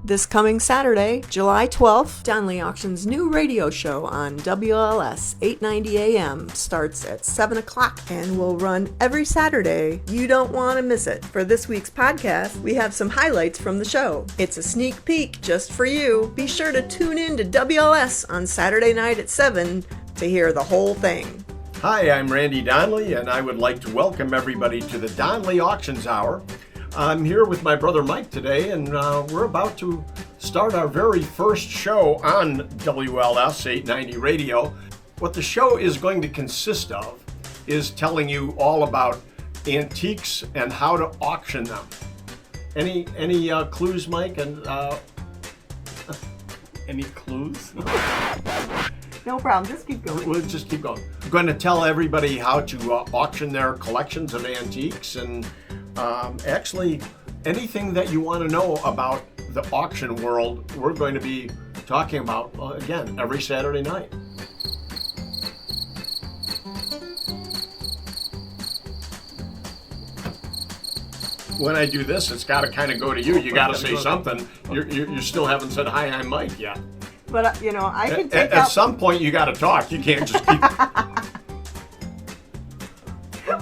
This coming Saturday, July 12th, Donley Auctions' new radio show on WLS 890 AM starts at 7 o'clock and will run every Saturday. You don't want to miss it. For this week's podcast, we have some highlights from the show. It's a sneak peek just for you. Be sure to tune in to WLS on Saturday night at 7 to hear the whole thing. Hi, I'm Randy Donley, and I would like to welcome everybody to the Donley Auctions Hour. I'm here with my brother Mike today, and we're about to start our very first show on WLS 890 radio. What the show is going to consist of is telling you all about antiques and how to auction them. Any clues, Mike? And any clues? No problem, just keep going. We'll just keep going. I'm going to tell everybody how to auction their collections of antiques and actually anything that you want to know about the auction world, we're going to be talking about, again, every Saturday night. When I do this, it's got to kind of go to you. You got to say something. You still haven't said, hi, I'm Mike yet. But, I can take At some point, you got to talk. You can't just keep...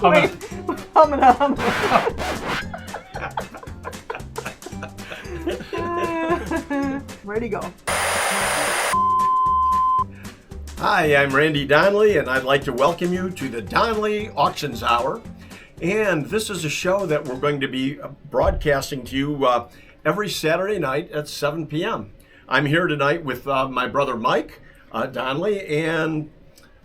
Wait, hum. Ready, go. Hi, I'm Randy Donley, and I'd like to welcome you to the Donley Auctions Hour. And this is a show that we're going to be broadcasting to you every Saturday night at 7 p.m. I'm here tonight with my brother Mike Donley. And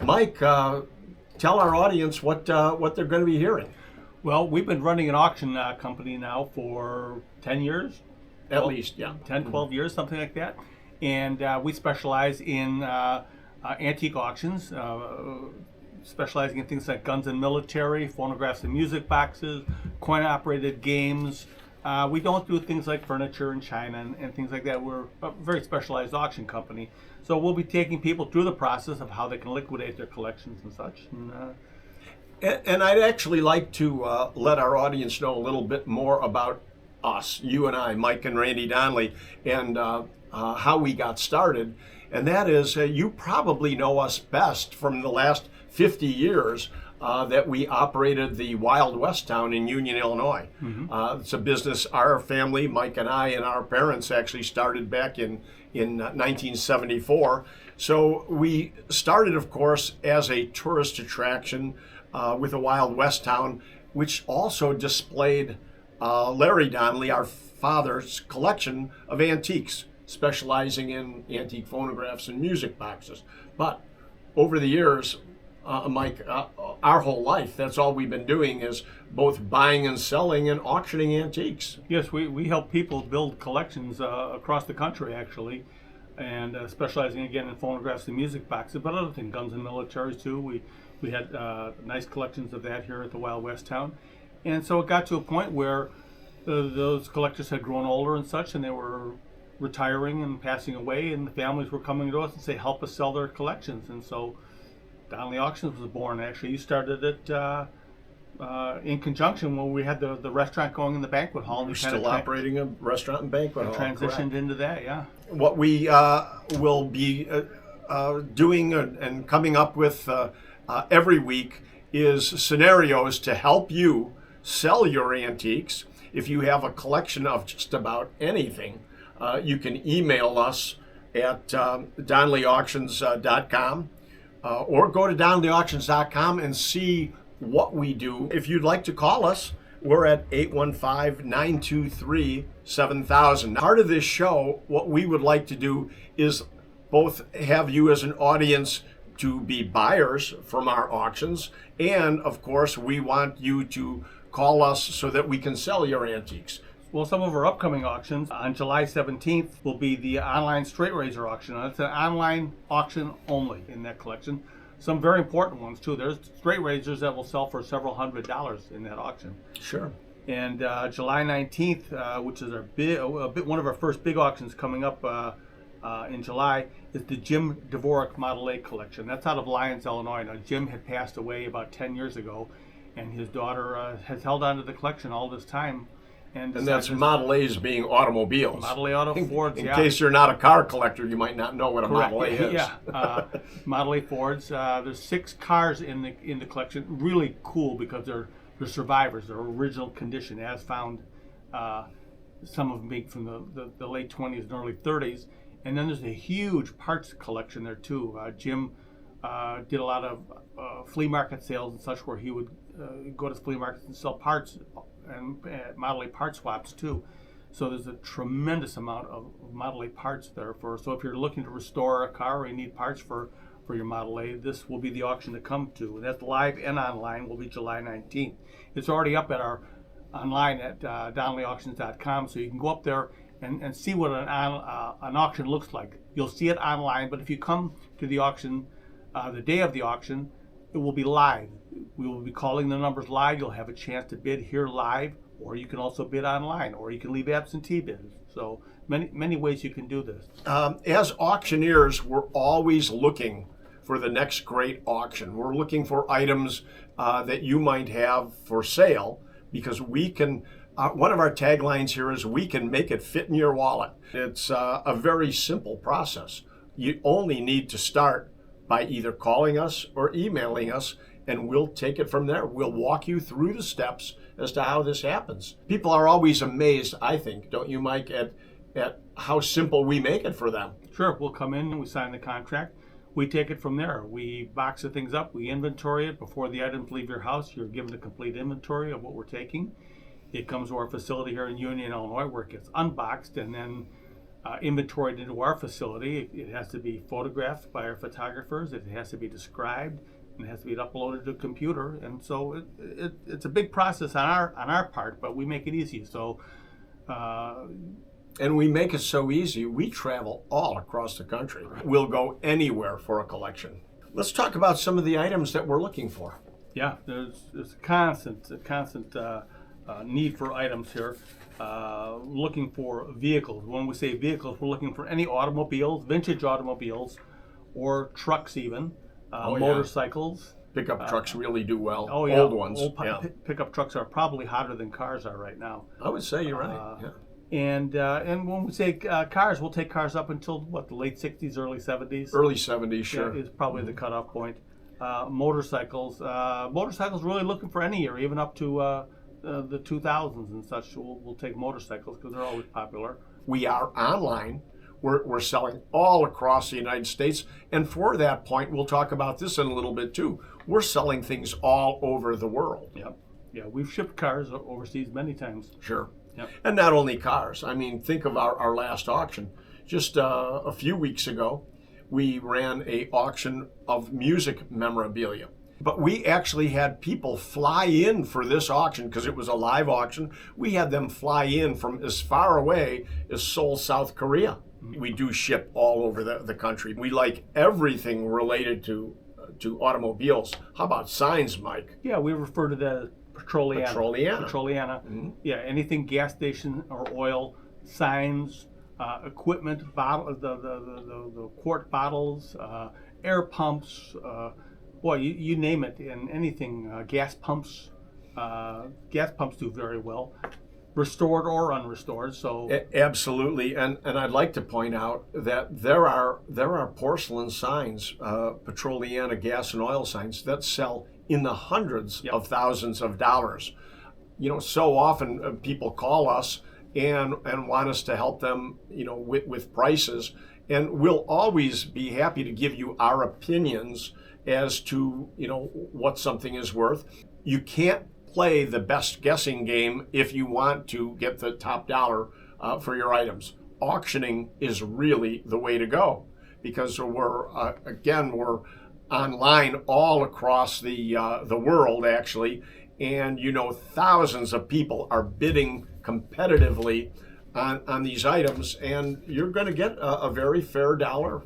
Mike, tell our audience what they're going to be hearing. Well, we've been running an auction company now for 10 years. At least, yeah. 10, 12 years, something like that. And we specialize in antique auctions, specializing in things like guns and military, phonographs and music boxes, coin-operated games. We don't do things like furniture and china and things like that. We're a very specialized auction company. So we'll be taking people through the process of how they can liquidate their collections and such. And I'd actually like to let our audience know a little bit more about us, you and I, Mike and Randy Donley, and how we got started. And that is, you probably know us best from the last 50 years that we operated the Wild West town in Union, Illinois. Mm-hmm. It's a business our family, Mike and I, and our parents actually started back in 1974. So we started, of course, as a tourist attraction with a Wild West town, which also displayed Larry Donley, our father's collection of antiques, specializing in antique phonographs and music boxes. But over the years, Mike, our whole life, that's all we've been doing is both buying and selling and auctioning antiques. Yes, we help people build collections across the country, actually, and specializing again in phonographs and music boxes, but other things, guns and military too. We had nice collections of that here at the Wild West town. And so it got to a point where those collectors had grown older and such, and they were retiring and passing away, and the families were coming to us and say, help us sell their collections. And so Donley Auctions was born. Actually, you started it in conjunction when we had the restaurant going in the banquet hall. We're still operating a restaurant and banquet hall. Transitioned correct. Into that, yeah. What we will be doing and coming up with every week is scenarios to help you sell your antiques. If you have a collection of just about anything, you can email us at DonleyAuctions.com or go to DonleyAuctions.com and see what we do. If you'd like to call us, we're at 815-923-7000. Part of this show, what we would like to do is both have you as an audience to be buyers from our auctions, and of course we want you to call us so that we can sell your antiques. Well, some of our upcoming auctions on July 17th will be the online straight razor auction. Now, it's an online auction only in that collection. Some very important ones too. There's straight razors that will sell for several $100s in that auction. Sure. And July 19th, which is one of our first big auctions coming up in July, is the Jim Dvorak Model A collection. That's out of Lyons, Illinois. Now, Jim had passed away about 10 years ago, and his daughter has held on to the collection all this time. And that's Model A's being automobiles. Model A auto Fords, in case you're not a car collector, you might not know what a Correct. Model A is. Yeah, Model A Fords. There's 6 cars in the collection. Really cool because they're survivors. They're original condition, as found. Some of them being from the late 20s and early 30s. And then there's a huge parts collection there too. Jim did a lot of flea market sales and such, where he would go to flea markets and sell parts and Model A part swaps too. So there's a tremendous amount of Model A parts there. So if you're looking to restore a car or you need parts for your Model A, this will be the auction to come to. And that's live and online. Will be July 19th. It's already up at our online at Donley Auctions.com, so you can go up there and see what an auction looks like. You'll see it online, but if you come to the auction the day of the auction, it will be live. We will be calling the numbers live. You'll have a chance to bid here live, or you can also bid online, or you can leave absentee bids. So many ways you can do this. As auctioneers, we're always looking for the next great auction. We're looking for items that you might have for sale, because we can, one of our taglines here is, we can make it fit in your wallet. It's a very simple process. You only need to start by either calling us or emailing us, and we'll take it from there. We'll walk you through the steps as to how this happens. People are always amazed, I think, don't you, Mike, at how simple we make it for them. Sure, we'll come in and we sign the contract. We take it from there. We box the things up, we inventory it. Before the items leave your house, you're given a complete inventory of what we're taking. It comes to our facility here in Union, Illinois, where it gets unboxed and then inventoried into our facility. It has to be photographed by our photographers. It has to be described, and it has to be uploaded to a computer. And so it's a big process on our part, but we make it easy. So. And we make it so easy, we travel all across the country. We'll go anywhere for a collection. Let's talk about some of the items that we're looking for. Yeah, there's a constant need for items here. Looking for vehicles. When we say vehicles, we're looking for any automobiles, vintage automobiles, or trucks even, motorcycles. Pickup trucks really do well. Oh yeah, old ones. Pickup trucks are probably hotter than cars are right now. I would say you're right. Yeah. And when we say cars, we'll take cars up until the late 60s, early 70s. Early 70s, sure. Is probably the cutoff point. Motorcycles really looking for any year, even up to the 2000s and such. We'll take motorcycles because they're always popular. We are online. We're selling all across the United States. And for that point, we'll talk about this in a little bit too. We're selling things all over the world. Yep. Yeah, we've shipped cars overseas many times. Sure. Yep. And not only cars. I mean, think of our last auction. Just a few weeks ago, we ran an auction of music memorabilia. But we actually had people fly in for this auction because it was a live auction. We had them fly in from as far away as Seoul, South Korea. We do ship all over the country. We like everything related to automobiles. How about signs, Mike? Yeah, we refer to that as petroliana. Petroliana. Mm-hmm. Yeah, anything gas station or oil, signs, equipment, the quart bottles, air pumps, you name it, and anything, gas pumps. Gas pumps do very well, restored or unrestored. So absolutely, and I'd like to point out that there are porcelain signs, petroliana gas and oil signs that sell in the hundreds of thousands of dollars. You know, so often people call us and want us to help them, with prices, and we'll always be happy to give you our opinions as to, what something is worth. You can't play the best guessing game if you want to get the top dollar for your items. Auctioning is really the way to go, because we're online all across the world, actually, and thousands of people are bidding competitively on these items, and you're going to get a very fair dollar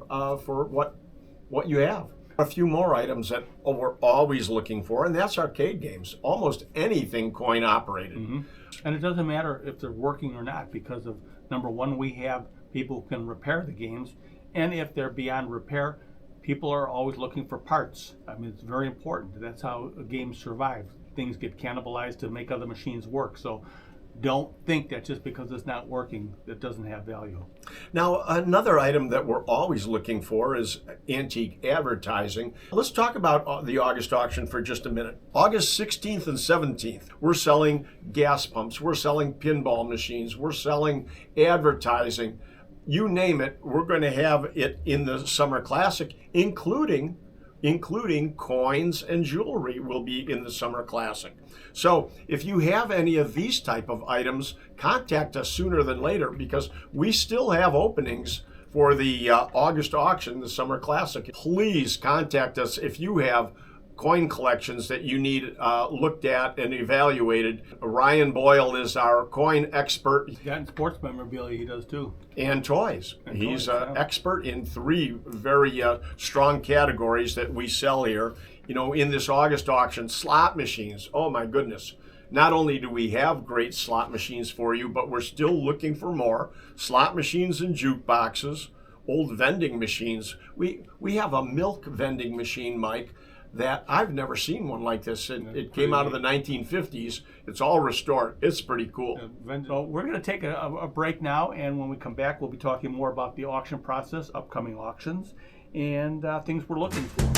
for what you have. A few more items that we're always looking for, and that's arcade games. Almost anything coin operated. Mm-hmm. And it doesn't matter if they're working or not, because of, number one, we have people who can repair the games, and if they're beyond repair, people are always looking for parts. I mean, it's very important. That's how a game survives. Things get cannibalized to make other machines work. So don't think that just because it's not working, it doesn't have value. Now, another item that we're always looking for is antique advertising. Let's talk about the August auction for just a minute. August 16th and 17th, we're selling gas pumps, we're selling pinball machines, we're selling advertising. You name it, we're going to have it in the Summer Classic, including coins and jewelry will be in the Summer Classic. So if you have any of these type of items, contact us sooner than later, because we still have openings for the August auction, the Summer Classic. Please contact us if you have coin collections that you need looked at and evaluated. Ryan Boyle is our coin expert. He's got sports memorabilia, he does too. And toys. He's an yeah. expert in 3 very strong categories that we sell here. You know, in this August auction, slot machines. Oh my goodness. Not only do we have great slot machines for you, but we're still looking for more. Slot machines and jukeboxes, old vending machines. We have a milk vending machine, Mike, that I've never seen one like this. It came out of the 1950s. It's all restored. It's pretty cool. So we're going to take a break now, and when we come back, we'll be talking more about the auction process, upcoming auctions, and things we're looking for.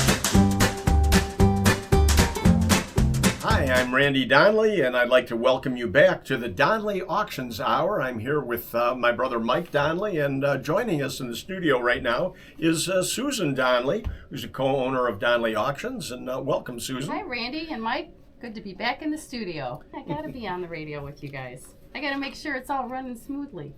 Hi, I'm Randy Donley, and I'd like to welcome you back to the Donley Auctions Hour. I'm here with my brother Mike Donley, and joining us in the studio right now is Susan Donley, who's a co-owner of Donley Auctions. And welcome, Susan. Hi, Randy and Mike. Good to be back in the studio. I got to be on the radio with you guys. I got to make sure it's all running smoothly.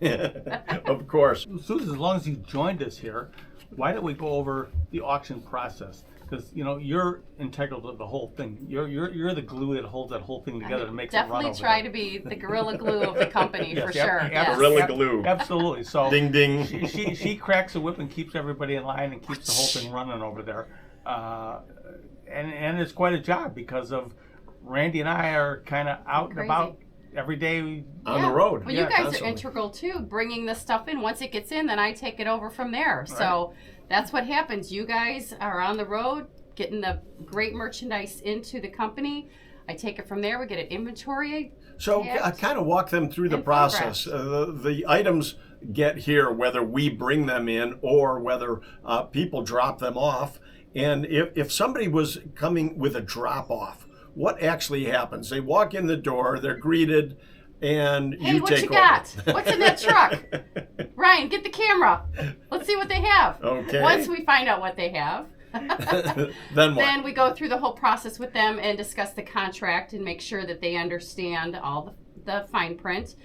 Of course. Susan, as long as you joined us here, why don't we go over the auction process? Because you're integral to the whole thing. You're the glue that holds that whole thing together to make it run over. Definitely try to be the gorilla glue of the company for sure. Yes. Gorilla glue. Absolutely. So ding ding. She cracks the whip and keeps everybody in line and keeps the whole thing running over there. And it's quite a job because of Randy and I are kind of out and about every day on the road. Well, you guys are integral too, bringing the stuff in. Once it gets in, then I take it over from there. Right. So that's what happens. You guys are on the road, getting the great merchandise into the company. I take it from there. We get an inventory. So kind of walk them through the process. The items get here, whether we bring them in or whether people drop them off. And if somebody was coming with a drop off, what actually happens? They walk in the door, they're greeted, and you take over. Hey, what you got? What's in that truck? Ryan, get the camera. Let's see what they have. Okay. Once we find out what they have, then what? Then we go through the whole process with them and discuss the contract and make sure that they understand all the fine print.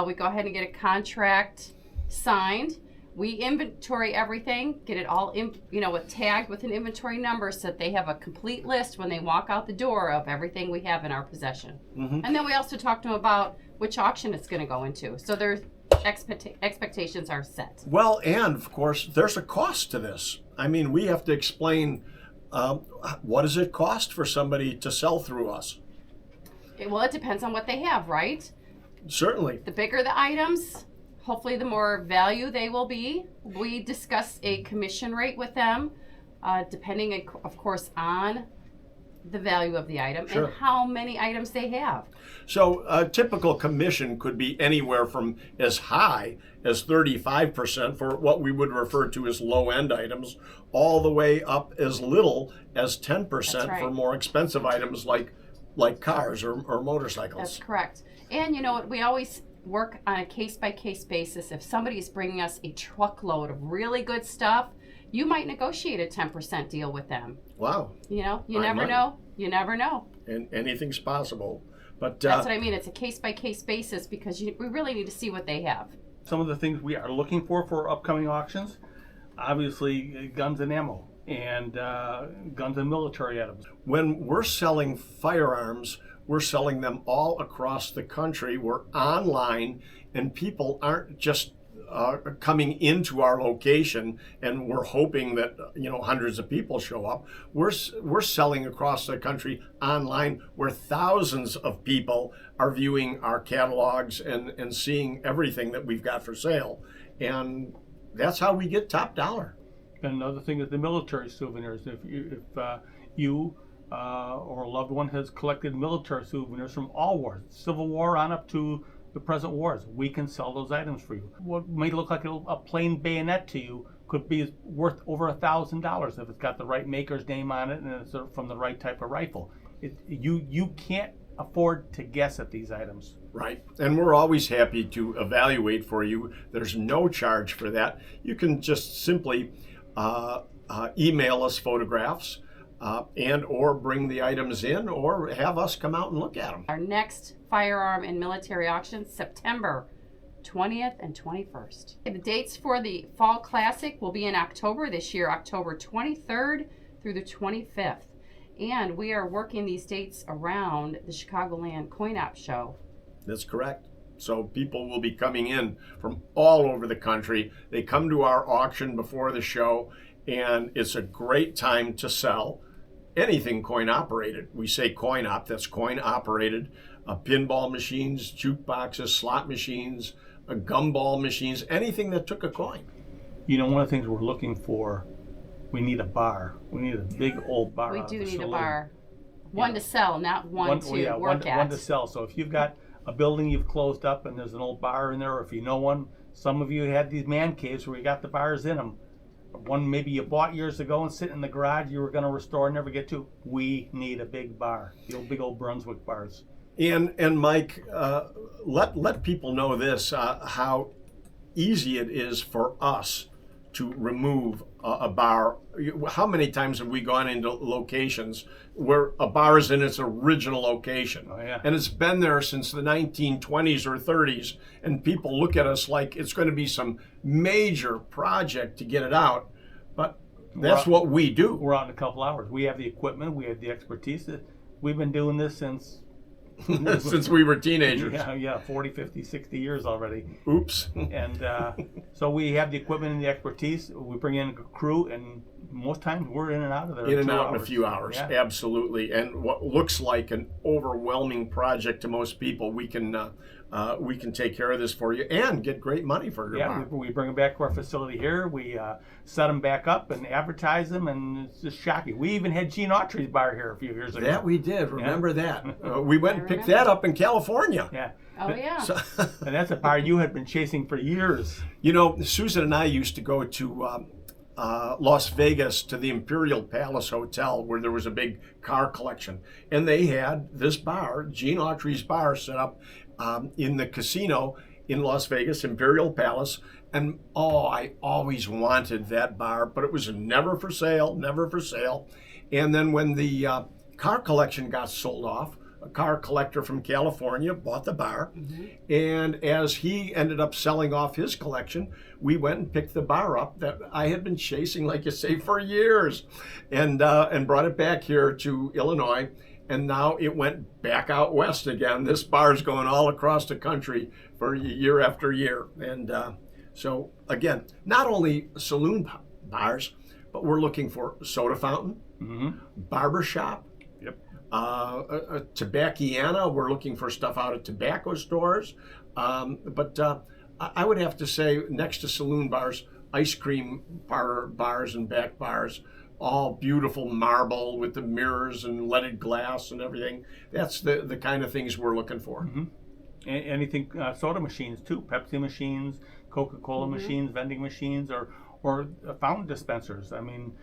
We go ahead and get a contract signed. We inventory everything, get it all tagged with an inventory number so that they have a complete list when they walk out the door of everything we have in our possession. Mm-hmm. And then we also talk to them about which auction it's going to go into. So their expectations are set. Well, and of course, there's a cost to this. I mean, we have to explain what does it cost for somebody to sell through us? Well, it depends on what they have, right? Certainly. The bigger the items, hopefully the more value they will be. We discuss a commission rate with them, depending, of course, on the value of the item and how many items they have. So a typical commission could be anywhere from as high as 35% for what we would refer to as low-end items, all the way up as little as 10% for more expensive items like cars or motorcycles. That's correct. And we always work on a case-by-case basis. If somebody's bringing us a truckload of really good stuff, you might negotiate a 10% deal with them. Wow. You never know. You never know. And anything's possible. But that's what I mean. It's a case-by-case basis because we really need to see what they have. Some of the things we are looking for upcoming auctions, obviously guns and ammo and guns and military items. When we're selling firearms, we're selling them all across the country. We're online, and people aren't just coming into our location, and we're hoping that hundreds of people show up. We're selling across the country online, where thousands of people are viewing our catalogs and seeing everything that we've got for sale, and that's how we get top dollar. And another thing is the military souvenirs. If you or a loved one has collected military souvenirs from all wars, Civil War on up to the present wars. We can sell those items for you. What may look like a plain bayonet to you could be worth over $1,000 if it's got the right maker's name on it and it's from the right type of rifle. You can't afford to guess at these items. Right. And we're always happy to evaluate for you. There's no charge for that. You can just simply email us photographs and or bring the items in or have us come out and look at them. Our next Firearm and Military Auctions, September 20th and 21st. The dates for the Fall Classic will be in October this year, October 23rd through the 25th. And we are working these dates around the Chicagoland Coin Op Show. That's correct. So people will be coming in from all over the country. They come to our auction before the show, and it's a great time to sell anything coin operated. We say coin op, that's coin operated. Pinball machines, jukeboxes, slot machines, gumball machines, anything that took a coin. You know, one of the things we're looking for, we need a bar. We need a big old bar. We do need a bar. One to sell, not one to work at. One to sell. So if you've got a building you've closed up and there's an old bar in there, or if you know one, some of you had these man caves where you got the bars in them. One maybe you bought years ago and sit in the garage you were going to restore and never get to. We need a big bar, the old big old Brunswick bars. And Mike, let people know this, how easy it is for us to remove a bar. How many times have we gone into locations where a bar is in its original location? Oh, yeah. And it's been there since the 1920s or 30s, and people look at us like it's going to be some major project to get it out, but that's what we do. We're out in a couple hours. We have the equipment, we have the expertise. We've been doing this since since we were teenagers. Yeah, 40, 50, 60 years already. Oops. And so we have the equipment and the expertise. We bring in a crew, and most times we're in and out of there in a few hours. Yeah. Absolutely. And what looks like an overwhelming project to most people, we can take care of this for you and get great money for your bar. We bring them back to our facility here. We set them back up and advertise them, and it's just shocking. We even had Gene Autry's bar here a few years ago. That we did. Remember that? We went and picked that up in California. Yeah. Oh, yeah. So, and that's a bar you had been chasing for years. You know, Susan and I used to go to Las Vegas to the Imperial Palace Hotel where there was a big car collection. And they had this bar, Gene Autry's bar, set up in the casino in Las Vegas, Imperial Palace. And I always wanted that bar, but it was never for sale, never for sale. And then when the car collection got sold off, a car collector from California bought the bar. Mm-hmm. And as he ended up selling off his collection, we went and picked the bar up that I had been chasing, like you say, for years, and brought it back here to Illinois. And now it went back out west again. This bar's going all across the country for year after year. And so, again, not only saloon bars, but we're looking for soda fountain, barber shop, tobacconiana. We're looking for stuff out of tobacco stores. But I would have to say, next to saloon bars, ice cream bars and back bars, all beautiful marble with the mirrors and leaded glass and everything. That's the kind of things we're looking for. Mm-hmm. Anything, soda machines too, Pepsi machines, Coca-Cola machines, vending machines, or fountain dispensers. I mean,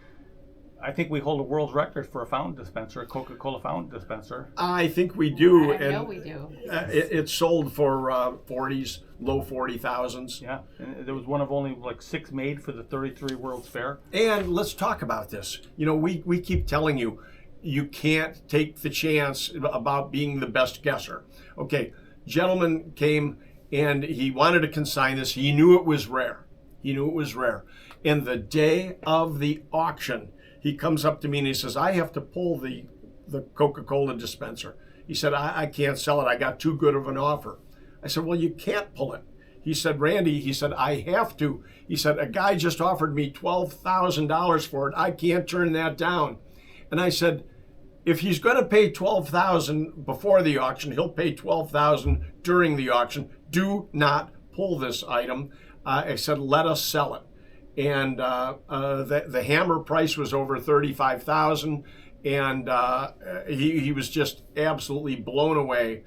I think we hold a world record for a fountain dispenser, a Coca-Cola fountain dispenser. I think we do. I know we do. It's sold for 40s, low 40,000s. Yeah, and there was one of only like 6 made for the 33 World's Fair. And let's talk about this. You know, we keep telling you, you can't take the chance about being the best guesser. Okay, gentleman came and he wanted to consign this. He knew it was rare. And the day of the auction, he comes up to me and he says, I have to pull the Coca-Cola dispenser. He said, I can't sell it. I got too good of an offer. I said, well, you can't pull it. He said, Randy, he said, I have to. He said, a guy just offered me $12,000 for it. I can't turn that down. And I said, if he's going to pay $12,000 before the auction, he'll pay $12,000 during the auction. Do not pull this item. I said, let us sell it. And the hammer price was over $35,000, and he was just absolutely blown away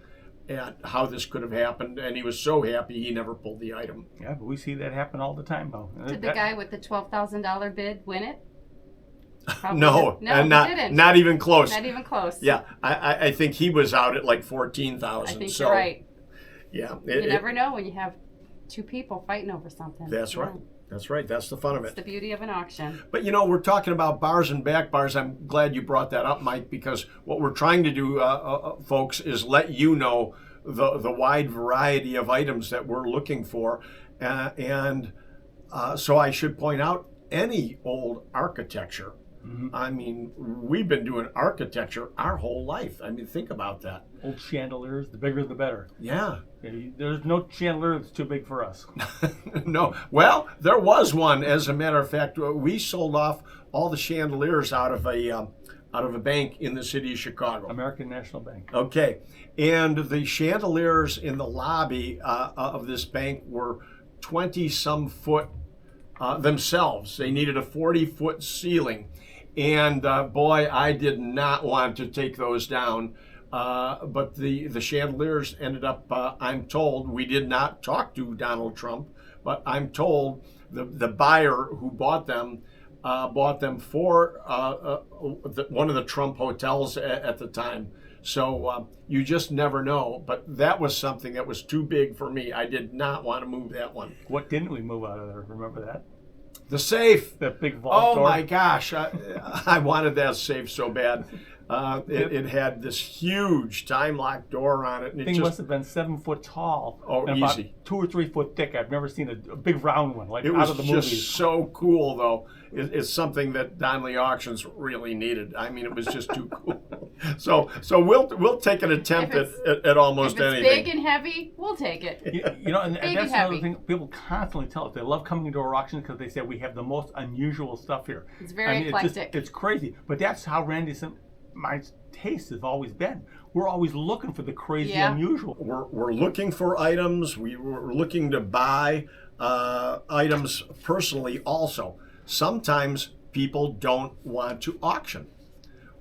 at how this could have happened, and he was so happy he never pulled the item. Yeah, but we see that happen all the time, though. Did the guy with the $12,000 bid win it? Probably No, no, and he didn't. not even close. Not even close. Yeah, I think he was out at like 14,000. I think so, you're right. Yeah, You never know when you have two people fighting over something. That's Yeah. right. That's right. That's the fun of It's it. the beauty of an auction. But we're talking about bars and back bars. I'm glad you brought that up, Mike, because what we're trying to do, folks, is let you know the wide variety of items that we're looking for. So I should point out any old architecture. Mm-hmm. I mean, we've been doing architecture our whole life. I mean, think about that. Old chandeliers, the bigger the better. Yeah. There's no chandelier that's too big for us. No. Well, there was one. As a matter of fact, we sold off all the chandeliers out of a bank in the city of Chicago. American National Bank. Okay. And the chandeliers in the lobby of this bank were 20-some foot themselves. They needed a 40-foot ceiling. And boy, I did not want to take those down. But the chandeliers ended up, I'm told, we did not talk to Donald Trump, but I'm told the buyer who bought them for one of the Trump hotels at the time. So you just never know. But that was something that was too big for me. I did not want to move that one. What didn't we move out of there? Remember that? The safe. That big vault door. Oh my gosh, I wanted that safe so bad. It had this huge time lock door on it. And Thing must have been 7 foot tall. Oh, and easy. About 2 or 3 foot thick. I've never seen a big round one like It out was of the just movies. so cool, though. It's something that Donley Auctions really needed. I mean, it was just too cool. So we'll take an attempt at almost If it's anything. big and heavy, we'll take it. And Big that's and heavy. another thing people constantly tell us. They love coming to our auctions because they say we have the most unusual stuff here. It's very eclectic. It's crazy. But that's how Randy's and my taste has always been. We're always looking for the crazy, unusual. We're looking for items. We're looking to buy items personally also. Sometimes people don't want to auction.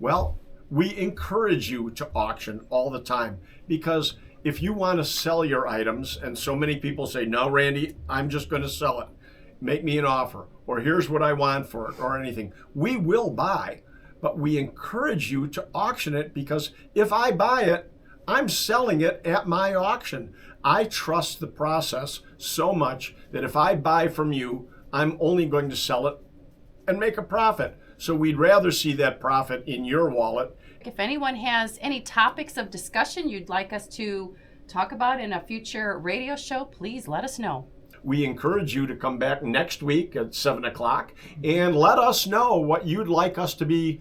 Well, we encourage you to auction all the time, because if you want to sell your items, and so many people say, no, Randy, I'm just going to sell it. Make me an offer, or here's what I want for it, or anything. We will buy, but we encourage you to auction it, because if I buy it, I'm selling it at my auction. I trust the process so much that if I buy from you, I'm only going to sell it and make a profit. So we'd rather see that profit in your wallet. If anyone has any topics of discussion you'd like us to talk about in a future radio show, please let us know. We encourage you to come back next week at 7 o'clock and let us know what you'd like us to be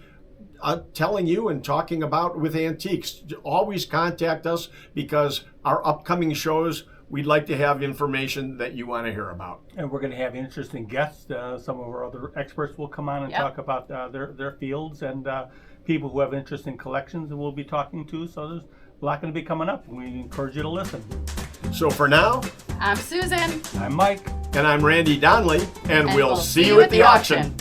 telling you and talking about with antiques. Always contact us, because our upcoming shows, we'd like to have information that you want to hear about. And we're going to have interesting guests. Some of our other experts will come on and talk about their fields, and people who have interest in collections that we'll be talking to. So there's a lot going to be coming up. We encourage you to listen. So for now, I'm Susan. I'm Mike. and I'm Randy Donley, and we'll see you at the auction.